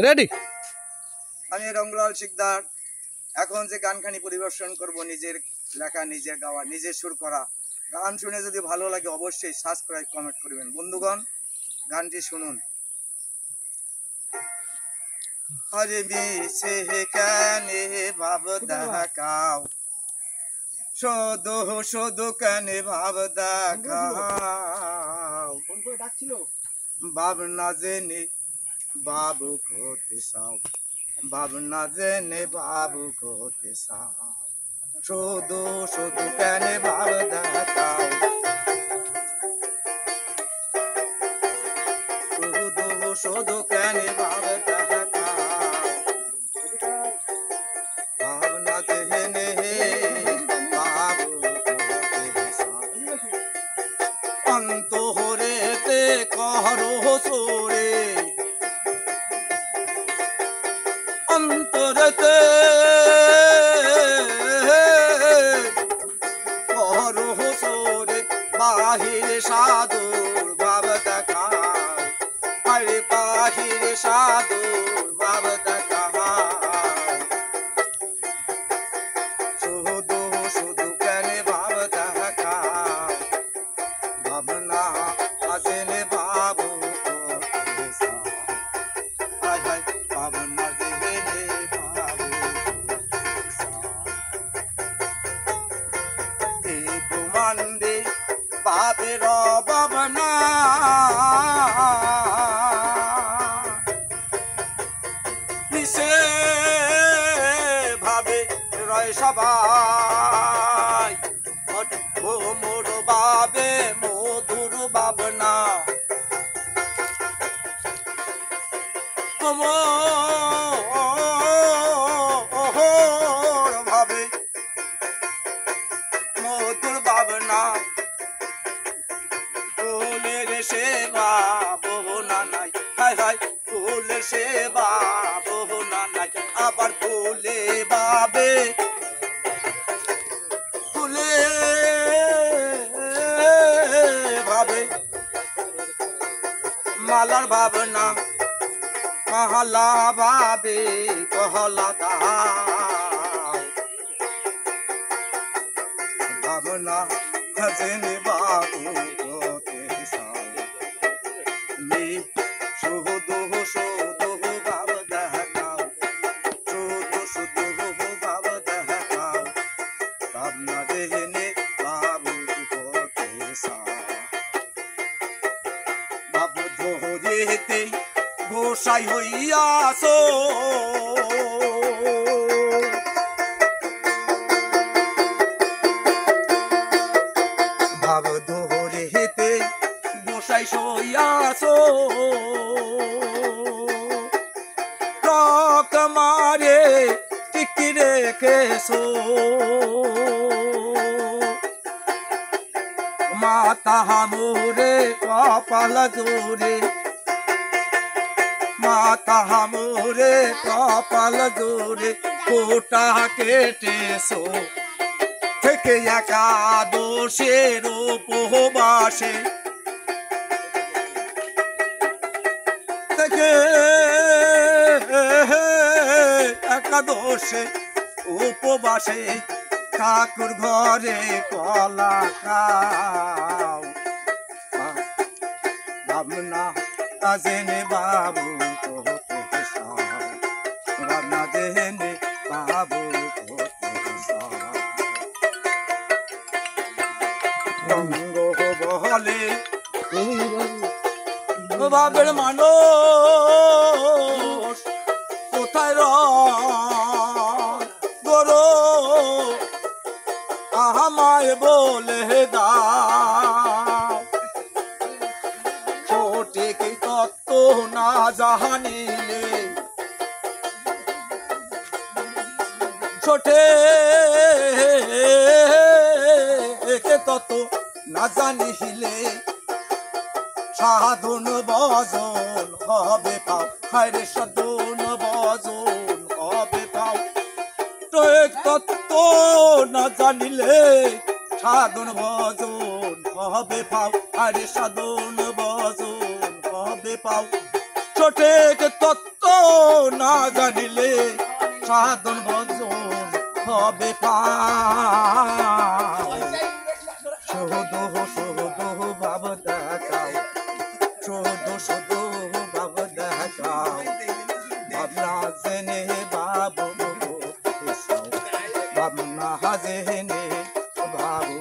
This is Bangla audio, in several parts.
রেডি। আমি রঙ্গলাল শিকদার। এখন যে গানখানি পরিবেশন করব, নিজের লেখা, নিজের গাওয়া, নিজের সুর করা গান শুনে যদি ভালো লাগে অবশ্যই সাবস্ক্রাইব কমেন্ট করবেন। বন্ধুগণ, গানটি শুনুন। আরে মিছে কানে ভাব দেখাও, শুধু শুধু কানে ভাব দেখাও, ভাব না জেনে বাবু কোতে সাও, ভাব না জেনে বাবু কোতে সাও, শুধু শুধু কানে ভাব দেখাও, শুধু শুধু কানে ভাব দেখাও, ভাব না জেনে বাবু কোতে সাও, অন্তরেতে করো সোরে, অন্তরেতে করো সোরে, বাহিরে সাধুর ভাব দেখাও, আরে বাহিরে সাধুর ভাব দেখাও, শুধু শুধু কেনে ভাব দেখাও, ভাবনা আসেনে বাবু কোতে সাও, হায় হায় ভাবনা জেনে বাবু কোতে সাও, এই ব্রহ্মাণ্ডে বাবের ভাবনা, নিশে ভাবে রয় সবাই, ও মোর বাবে মধুর ভাবনা, মোর ভাবে মধুর ভাবনা, ফুলের সেবা বহুনা নাই, হায় হায় ফুলের সেবা বহুনা নাই, আবার ফুলে বাবে ফুলে ভাবে মালার ভাবনা, মহলা ভাবে কহলা দাও, ভাবনা জেনে বাবু কোতে সাও, নে শুধু শুধু ভাব দেখাও, শুধু শুধু ভাব দেখাও, ভাবনা জেনে বাবু কোতে সাও, ভাব ধরেতে গোসাই হইয়াছো, ভাব ধরে হেতে গোসাই সইয়াছো, রক মারে টিকি রেখেছো, মাতা মোরে কপাল জোরে, মাতা মোরে কপাল জোরে, কোটা কেটেছো, থেকে একাদশের উপবাসে, থেকে একাদশে উপবাসে, ঠাকুর ঘরে কলা খাও, ভাবনা জেনে বাবু কোতে সাও, ভাবনা জেনে বাবু কোতে সাও, রঙ্গ বহলে বাবের মানুষ কোথায় রো আমায় বলে দাও, সঠিক তত্ত্ব না জানিলে, সঠিক তত্ত্ব না জানিলে, সাধন ভজন হবে পাও, হায়রে সাধন ভজন হবে পাও, সঠিক তত্ত্ব না জানিলে, সাধন ভজন হবে পাও, আরে সাধন ভজন হবে পাও, সঠিক তত্ত্ব না জানিলে সাধন ভজন হবে পায় শুধু শুধু বাবা দেখাও শুধু শুধু বাবা দেখাও ভাবনা জেনে বাবু ভাবনা জেনে বাবু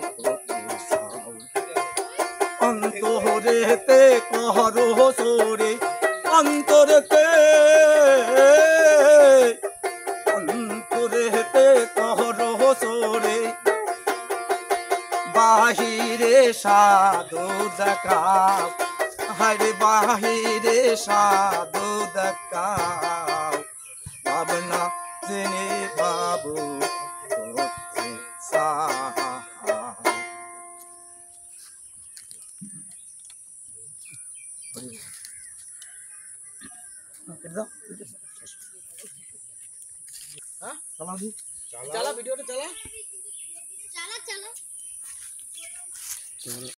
অন্তরেতে কহরো সোরে অন্তরেতে অন্তরেতে কহরো সোরে বাহিরে সাধু দেখাও হরে বাহিরে সাধু দেখাও ভাবনা জেনে বাবু চালা ভিডিওটা চালা চালা চালা